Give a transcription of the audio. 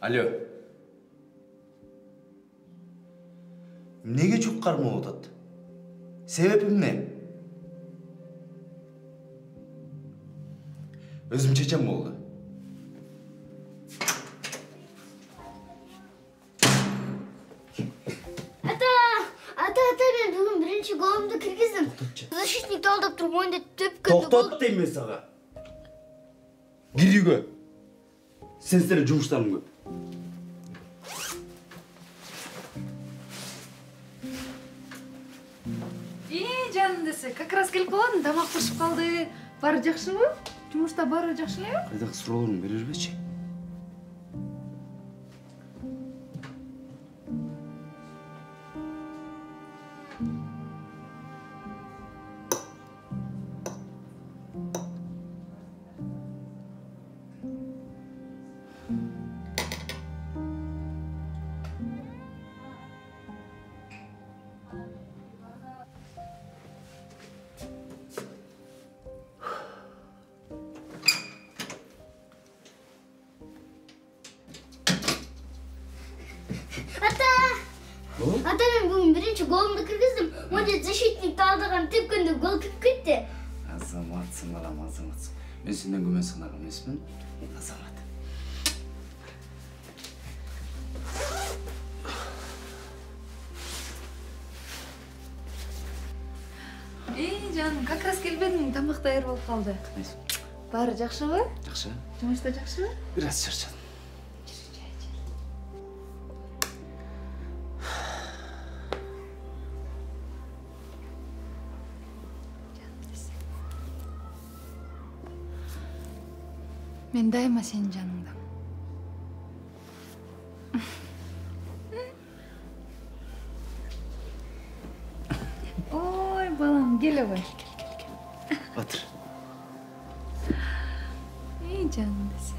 Alo. Неге çok karma odat? Sebebim ne? Özüm çeçen mi oldu? Ата, мен бүгін бірінші голымды кіргіздім. Защитникті алдап тұрып ойында төпкінді гол. Тоқтат деймін мен саға. Gir үйге. Sen сені жұмыстарың көп. Жаным десе, как раз келіп қаладың, тамақ пішіп қалды. Бары жақсы ма? Жұмыста бары жақсы ма? Қайдағы сұрауларың берер бе? Ата, мен бүгін бірінші голымды кіргіздім. Онда защитникті алдаған төпкінді гол кіріп кетті. Азаматсың, балам, азаматсың. Мен сенден көмен сынақ емеспін. Азамат. Жаным, как раз келбедің, тамақ дайыр болып қалды. Бары жақсы ма? Жақсы. Жұмыста жақсы ма? Biraz шаршадым. Мен дайыма сенің жаныңда. Ой, балам, кел ғой. Батыр. Ей, жаным десе.